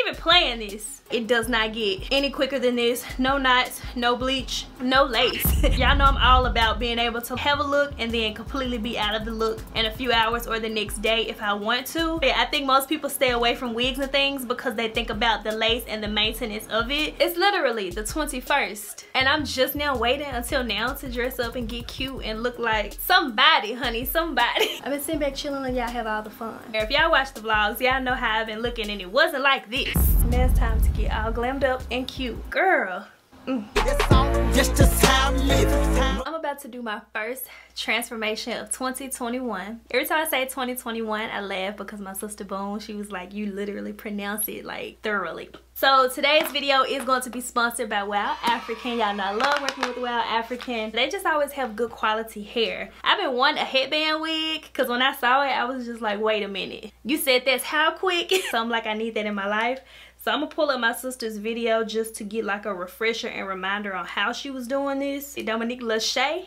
even playing this. It does not get any quicker than this. No knots, no bleach, no lace. Y'all know I'm all about being able to have a look and then completely be out of the look in a few hours or the next day if I want to. Yeah, I think most people stay away from wigs and things because they think about the lace and the maintenance of it. It's literally the 21st and I'm just now waiting until now to dress up and get cute and look like somebody, honey, somebody. I've been sitting back chilling and y'all have all the fun. If y'all watch the vlogs, y'all know how I've been looking and it wasn't like this. Now it's time to get all glammed up and cute. Girl. I'm about to do my first transformation of 2021. Every time I say 2021, I laugh because my sister Boone, she was like, you literally pronounce it like thoroughly. So today's video is going to be sponsored by WowAfrican. Y'all know I love working with WowAfrican. They just always have good quality hair. I've been wanting a headband wig because when I saw it, I was just like, wait a minute. You said that's how quick? So I'm like, I need that in my life. So I'm gonna pull up my sister's video just to get like a refresher and reminder on how she was doing this. Dominique Lachey.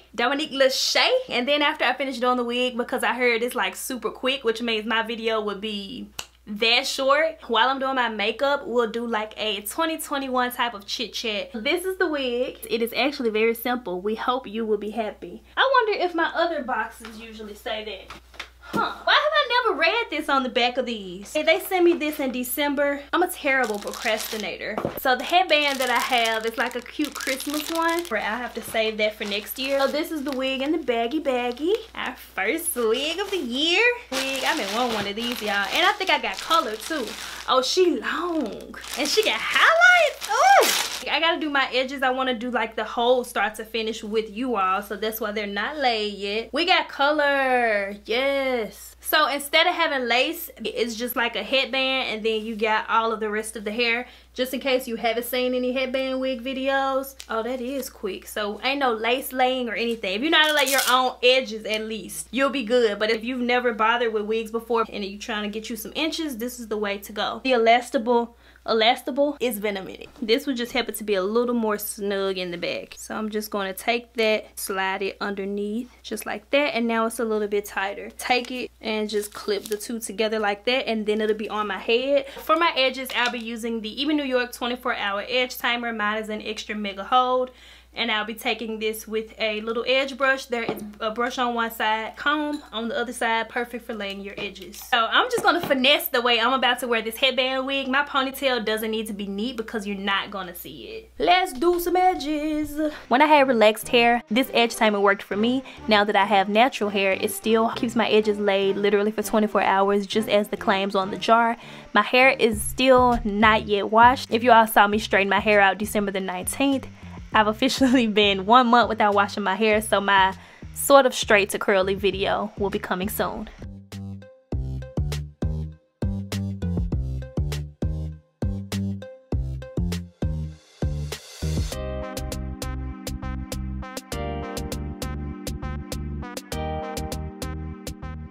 And then after I finish doing the wig, because I heard it's like super quick, which means my video would be that short. While I'm doing my makeup, we'll do like a 2021 type of chit chat. This is the wig. It is actually very simple. We hope you will be happy. I wonder if my other boxes usually say that. Huh, why have I never read this on the back of these? Hey, they sent me this in December. I'm a terrible procrastinator. So the headband that I have is like a cute Christmas one. I'll have to save that for next year. So this is the wig in the baggy. Our first wig of the year. I've been wanting one of these, y'all. And I think I got color too. Oh, she long. And she got highlights. Oh, I gotta do my edges. I want to do like the whole start to finish with you all. So that's why they're not laid yet. We got color. Yes. So instead of having lace, it's just like a headband and then you got all of the rest of the hair. Just in case you haven't seen any headband wig videos. Oh, that is quick. So ain't no lace laying or anything. If you know how to lay your own edges at least, you'll be good. But if you've never bothered with wigs before and you're trying to get you some inches, this is the way to go. The elastable, it's been a minute. This would just happen to be a little more snug in the back. So I'm just going to take that, slide it underneath just like that, and now it's a little bit tighter. Take it and just clip the two together like that, and then it'll be on my head. For my edges, I'll be using the Even New York 24-hour edge timer. Mine is an extra mega hold. And I'll be taking this with a little edge brush. There is a brush on one side, comb on the other side, perfect for laying your edges. So I'm just gonna finesse the way I'm about to wear this headband wig. My ponytail doesn't need to be neat because you're not gonna see it. Let's do some edges. When I had relaxed hair, this edge timer worked for me. Now that I have natural hair, it still keeps my edges laid literally for 24 hours, just as the claims on the jar. My hair is still not yet washed. If you all saw me straighten my hair out December the 19th, I've officially been 1 month without washing my hair, so my sort of straight to curly video will be coming soon.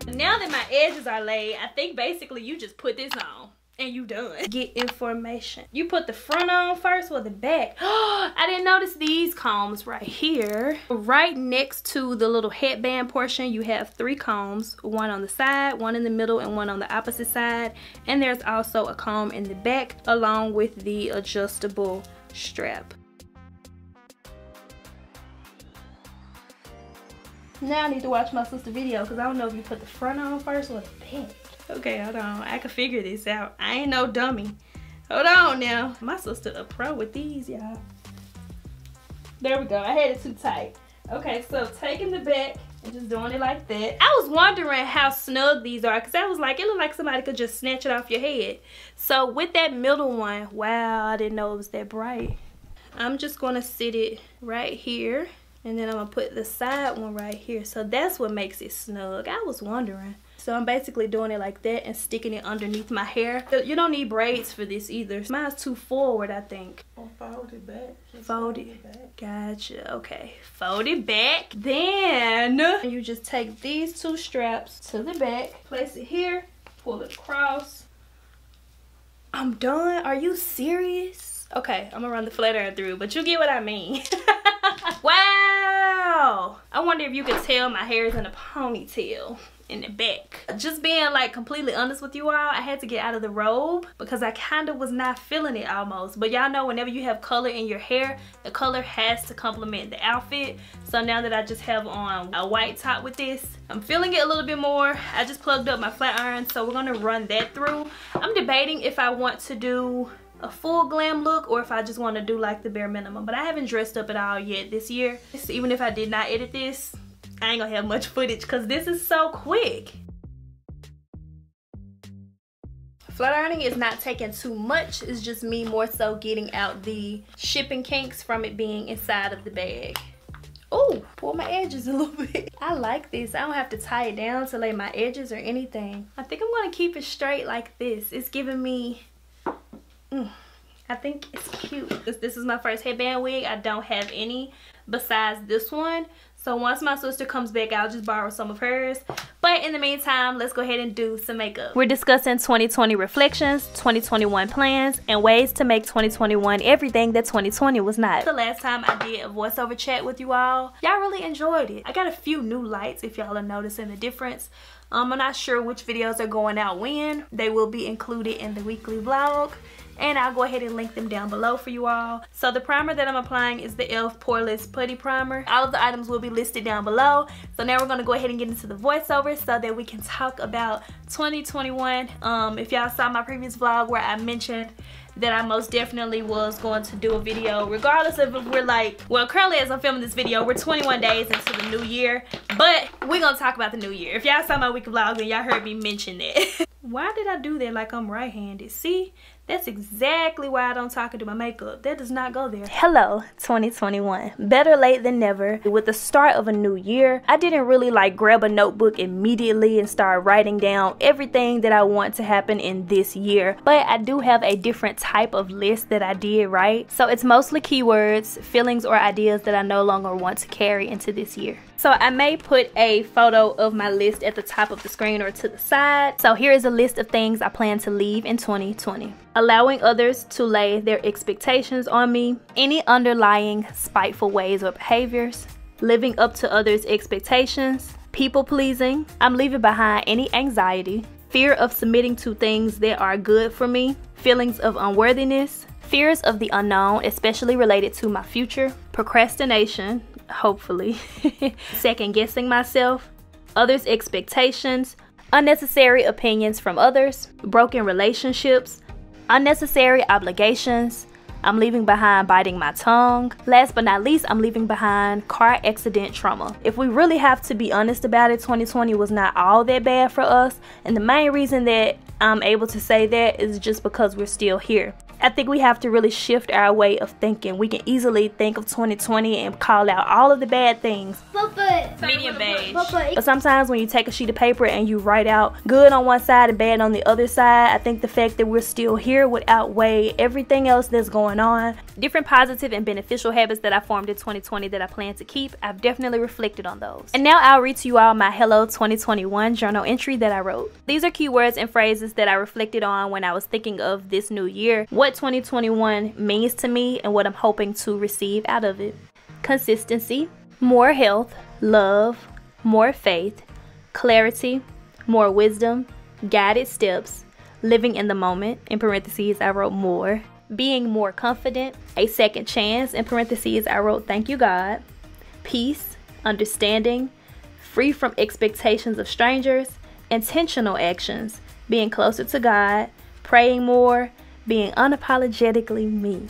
Now that my edges are laid, I think basically you just put this on and you done. Get information. You put the front on first or the back? I didn't notice these combs right here. Right next to the little headband portion, you have 3 combs. One on the side, one in the middle, and one on the opposite side. And there's also a comb in the back along with the adjustable strap. Now I need to watch my sister's video because I don't know if you put the front on first or the back. Okay, hold on. I can figure this out. I ain't no dummy. Hold on now. My sister a pro with these, y'all. There we go. I had it too tight. Okay, so taking the back and just doing it like that. I was wondering how snug these are because I was like, it looked like somebody could just snatch it off your head. So with that middle one, wow, I didn't know it was that bright. I'm just going to sit it right here. And then I'm going to put the side one right here. So that's what makes it snug. I was wondering. So I'm basically doing it like that and sticking it underneath my hair. You don't need braids for this either. Mine's too forward, I think. Or fold it back. Fold it back. Gotcha. Okay. Fold it back. Then you just take these 2 straps to the back. Place it here. Pull it across. I'm done. Are you serious? Okay. I'm going to run the flat iron through. But you get what I mean. Wow. I wonder if you can tell my hair is in a ponytail. in the back. Just being like completely honest with you all, I had to get out of the robe because I kind of was not feeling it almost. But y'all know whenever you have color in your hair, the color has to complement the outfit. So now that I just have on a white top with this, I'm feeling it a little bit more. I just plugged up my flat iron, so we're gonna run that through. I'm debating if I want to do a full glam look or if I just want to do like the bare minimum, but I haven't dressed up at all yet this year. So even if I did not edit this, I ain't gonna have much footage because this is so quick. Flat ironing is not taking too much. It's just me more so getting out the shipping kinks from it being inside of the bag. Oh, pull my edges a little bit. I like this. I don't have to tie it down to lay my edges or anything. I think I'm gonna keep it straight like this. It's giving me, I think it's cute. This is my first headband wig. I don't have any besides this one. So once my sister comes back, I'll just borrow some of hers. But in the meantime, let's go ahead and do some makeup. We're discussing 2020 reflections, 2021 plans, and ways to make 2021 everything that 2020 was not. The last time I did a voiceover chat with you all, y'all really enjoyed it. I got a few new lights if y'all are noticing the difference. I'm not sure which videos are going out when. They will be included in the weekly vlog, and I'll go ahead and link them down below for you all. So the primer that I'm applying is the e.l.f. Poreless Putty Primer. All of the items will be listed down below. So now we're gonna go ahead and get into the voiceover so that we can talk about 2021. If y'all saw my previous vlog where I mentioned that I most definitely was going to do a video regardless of if we're like, well, currently as I'm filming this video, we're 21 days into the new year, but we're gonna talk about the new year. If y'all saw my weekly vlog, then y'all heard me mention that. Why did I do that like I'm right-handed? See, that's exactly why I don't talk and do my makeup. That does not go there. Hello, 2021. Better late than never. With the start of a new year, I didn't really like grab a notebook immediately and start writing down everything that I want to happen in this year. But I do have a different type of list that I did write. So it's mostly keywords, feelings, or ideas that I no longer want to carry into this year. So I may put a photo of my list at the top of the screen or to the side. So here is a list of things I plan to leave in 2020. Allowing others to lay their expectations on me, any underlying spiteful ways or behaviors, living up to others' expectations, people pleasing. I'm leaving behind any anxiety, fear of submitting to things that are good for me, feelings of unworthiness, fears of the unknown, especially related to my future, procrastination, hopefully, second guessing myself, others' expectations, unnecessary opinions from others, broken relationships, unnecessary obligations. I'm leaving behind biting my tongue. Last but not least, I'm leaving behind car accident trauma. If we really have to be honest about it, 2020 was not all that bad for us. And the main reason that I'm able to say that is just because we're still here. I think we have to really shift our way of thinking. We can easily think of 2020 and call out all of the bad things. Medium beige. But sometimes when you take a sheet of paper and you write out good on one side and bad on the other side, I think the fact that we're still here would outweigh everything else that's going on. Different positive and beneficial habits that I formed in 2020 that I plan to keep, I've definitely reflected on those. And now I'll read to you all my Hello 2021 journal entry that I wrote. These are keywords and phrases that I reflected on when I was thinking of this new year, what 2021 means to me, and what I'm hoping to receive out of it. Consistency, more health, love, more faith, clarity, more wisdom, guided steps, living in the moment, in parentheses I wrote more, being more confident, a second chance, in parentheses I wrote thank you God, peace, understanding, free from expectations of strangers, intentional actions, being closer to God, praying more, being unapologetically me,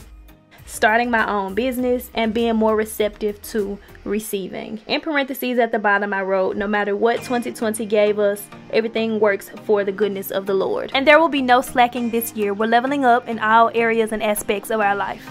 starting my own business, and being more receptive to receiving. In parentheses at the bottom I wrote, no matter what 2020 gave us, everything works for the goodness of the Lord. And there will be no slacking this year. We're leveling up in all areas and aspects of our life.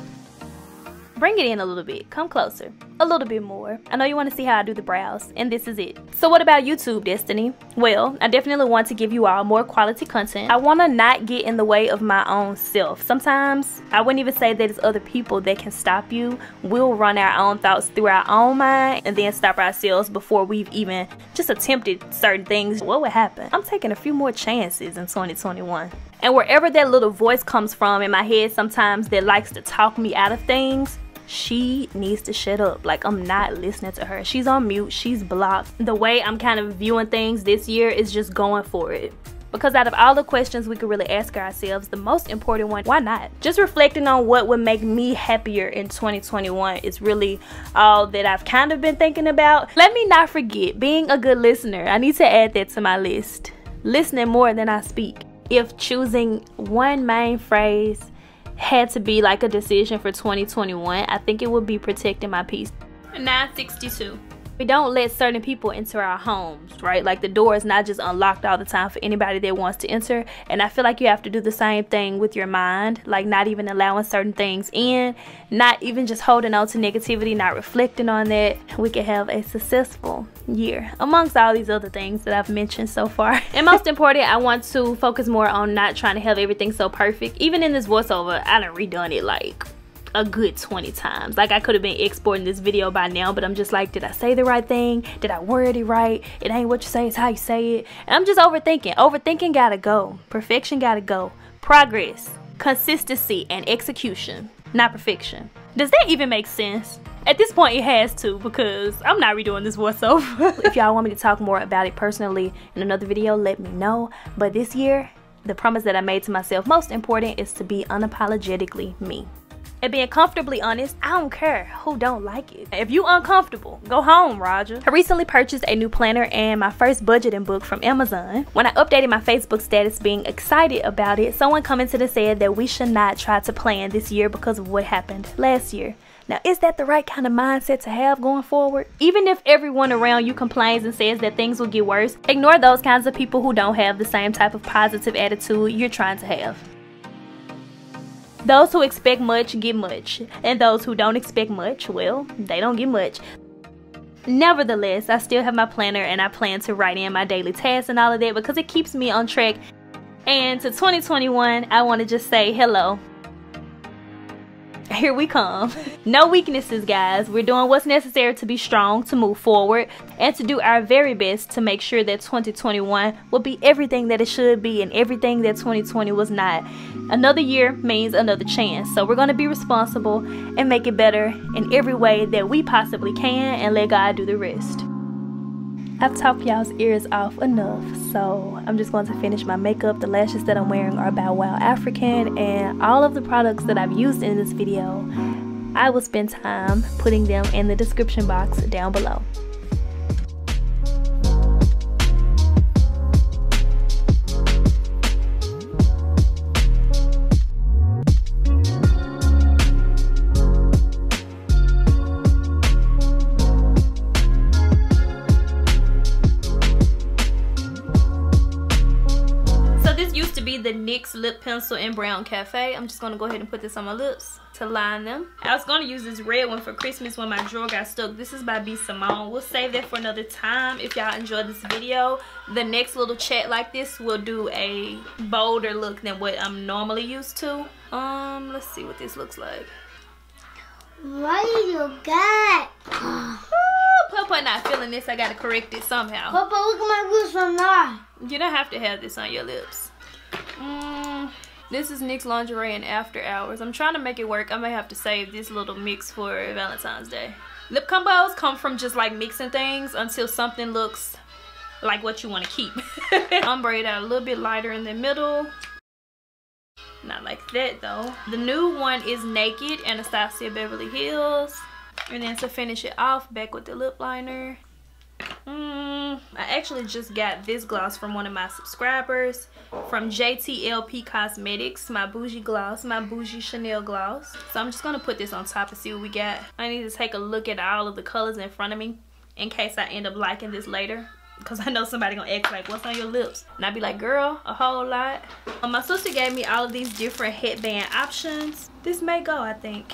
Bring it in a little bit, come closer, a little bit more. I know you want to see how I do the brows, and this is it. So what about YouTube, Destiny? Well, I definitely want to give you all more quality content. I want to not get in the way of my own self. Sometimes, I wouldn't even say that it's other people that can stop you. We'll run our own thoughts through our own mind and then stop ourselves before we've even just attempted certain things. What would happen? I'm taking a few more chances in 2021. And wherever that little voice comes from in my head sometimes that likes to talk me out of things, she needs to shut up. Like, I'm not listening to her. She's on mute, she's blocked. The way I'm kind of viewing things this year is just going for it. Because out of all the questions we could really ask ourselves, the most important one, why not? Just reflecting on what would make me happier in 2021 is really all that I've kind of been thinking about. Let me not forget being a good listener. I need to add that to my list. Listening more than I speak. If choosing one main phrase had to be like a decision for 2021, I think it would be protecting my peace. 962. We don't let certain people into our homes, right? Like, the door is not just unlocked all the time for anybody that wants to enter. And I feel like you have to do the same thing with your mind, like not even allowing certain things in, not even just holding on to negativity, not reflecting on that. We can have a successful year amongst all these other things that I've mentioned so far. And most important, I want to focus more on not trying to have everything so perfect. Even in this voiceover, I done redone it like a good 20 times. Like, I could have been exporting this video by now, but I'm just like, did I say the right thing? Did I word it right? It ain't what you say, it's how you say it. And I'm just overthinking. Overthinking gotta go. Perfection gotta go. Progress, consistency, and execution, not perfection. Does that even make sense? At this point, it has to, because I'm not redoing this voiceover. If y'all want me to talk more about it personally in another video, let me know. But this year, the promise that I made to myself, most important, is to be unapologetically me. And being comfortably honest, I don't care who don't like it. If you uncomfortable, go home, Roger. I recently purchased a new planner and my first budgeting book from Amazon. When I updated my Facebook status being excited about it, someone commented and said that we should not try to plan this year because of what happened last year. Now, is that the right kind of mindset to have going forward? Even if everyone around you complains and says that things will get worse, ignore those kinds of people who don't have the same type of positive attitude you're trying to have. Those who expect much get much, and those who don't expect much, well, they don't get much. Nevertheless, I still have my planner and I plan to write in my daily tasks and all of that because it keeps me on track. And to 2021, I want to just say hello. Here we come. No weaknesses, guys. We're doing what's necessary to be strong, to move forward, and to do our very best to make sure that 2021 will be everything that it should be and everything that 2020 was not. Another year means another chance. So we're going to be responsible and make it better in every way that we possibly can and let God do the rest. I've talked y'all's ears off enough, so I'm just going to finish my makeup. The lashes that I'm wearing are by WowAfrican, and all of the products that I've used in this video, I will spend time putting them in the description box down below. The NYX lip pencil in Brown Cafe. I'm just gonna go ahead and put this on my lips to line them. I was gonna use this red one for Christmas when my drawer got stuck. This is by B. Simone. We'll save that for another time. If y'all enjoyed this video, the next little chat like this will do a bolder look than what I'm normally used to. Let's see what this looks like. What do you got? Papa not feeling this. I gotta correct it somehow. Papa, look at my lips on that. You don't have to have this on your lips. This is NYX Lingerie in After Hours. I'm trying to make it work. I may have to save this little mix for Valentine's Day. Lip combos come from just like mixing things until something looks like what you want to keep. Ombre it out a little bit lighter in the middle. Not like that though. The new one is Naked, Anastasia Beverly Hills. And then to finish it off, back with the lip liner. I actually just got this gloss from one of my subscribers from JTLP Cosmetics, my bougie gloss, my bougie Chanel gloss. So I'm just gonna put this on top and see what we got. I need to take a look at all of the colors in front of me in case I end up liking this later, because I know somebody gonna ask like, what's on your lips? And I'd be like, girl, a whole lot. My sister gave me all of these different headband options. This may go, I think.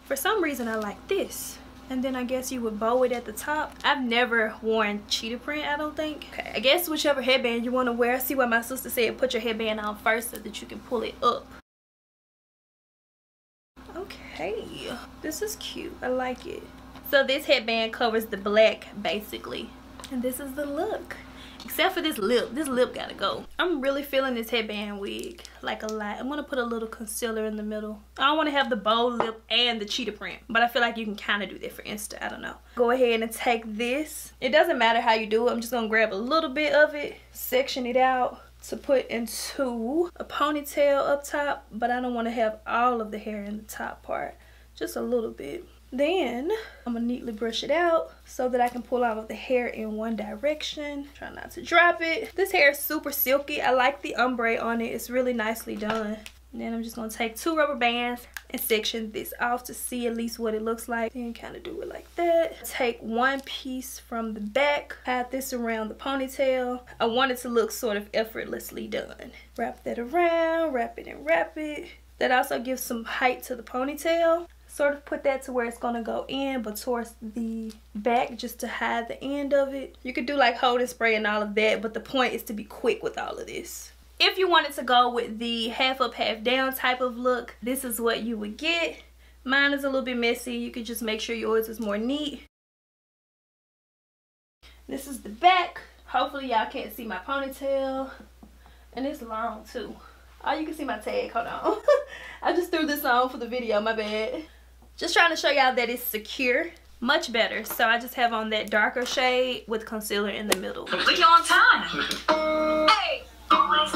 For some reason I like this. And then I guess you would bow it at the top. I've never worn cheetah print, I don't think. Okay, I guess whichever headband you want to wear. See what my sister said, put your headband on first so that you can pull it up. Okay, this is cute. I like it. So this headband covers the black basically. And this is the look. Except for this lip. This lip gotta go. I'm really feeling this headband wig like a lot. I'm gonna put a little concealer in the middle. I don't want to have the bold lip and the cheetah print, but I feel like you can kind of do that for Insta. I don't know. Go ahead and take this. It doesn't matter how you do it. I'm just gonna grab a little bit of it, section it out to put into a ponytail up top, but I don't want to have all of the hair in the top part, just a little bit. Then I'm gonna neatly brush it out so that I can pull all of the hair in one direction. Try not to drop it. This hair is super silky. I like the ombre on it. It's really nicely done. And then I'm just gonna take 2 rubber bands and section this off to see at least what it looks like. Then kind of do it like that. Take 1 piece from the back, tie this around the ponytail. I want it to look sort of effortlessly done. Wrap that around, wrap it and wrap it. That also gives some height to the ponytail. Sort of put that to where it's gonna go in, but towards the back just to hide the end of it. You could do like holding spray and all of that, but the point is to be quick with all of this. If you wanted to go with the half up, half down type of look, this is what you would get. Mine is a little bit messy. You could just make sure yours is more neat. This is the back. Hopefully y'all can't see my ponytail. And it's long too. Oh, you can see my tag. Hold on. I just threw this on for the video, my bad. Just trying to show y'all that it's secure. Much better. So I just have on that darker shade with concealer in the middle. We on time. Hey. Always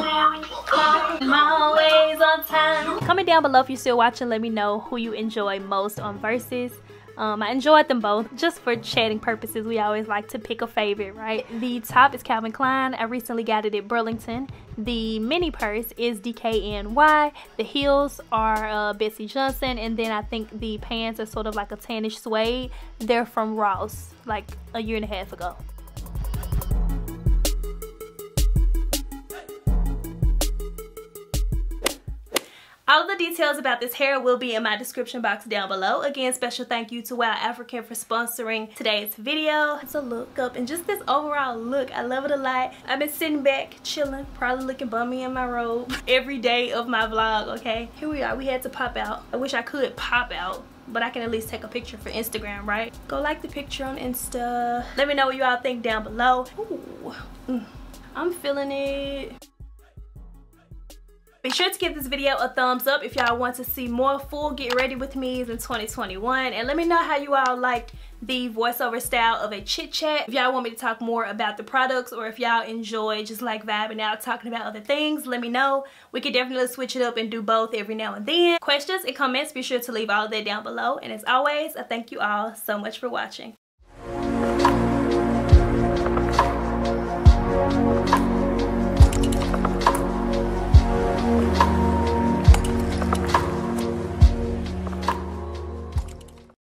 on time. Comment down below if you're still watching. Let me know who you enjoy most on Versus. I enjoyed them both. Just for chatting purposes, we always like to pick a favorite, right? The top is Calvin Klein. I recently got it at Burlington. The mini purse is DKNY. The heels are Betsy Johnson. And then I think the pants are sort of like a tannish suede. They're from Ross, like a year and a half ago. All of the details about this hair will be in my description box down below. Again, special thank you to WowAfrican for sponsoring today's video. It's a look up and just this overall look. I love it a lot. I've been sitting back, chilling, probably looking bummy in my robe every day of my vlog, okay? Here we are. We had to pop out. I wish I could pop out, but I can at least take a picture for Instagram, right? Go like the picture on Insta. Let me know what you all think down below. Ooh, I'm feeling it. Be sure to give this video a thumbs up if y'all want to see more full get ready with me's in 2021, and let me know how you all like the voiceover style of a chit chat. If y'all want me to talk more about the products, or if y'all enjoy just like vibing out talking about other things, let me know. We could definitely switch it up and do both every now and then. Questions and comments, be sure to leave all of that down below, and as always, I thank you all so much for watching.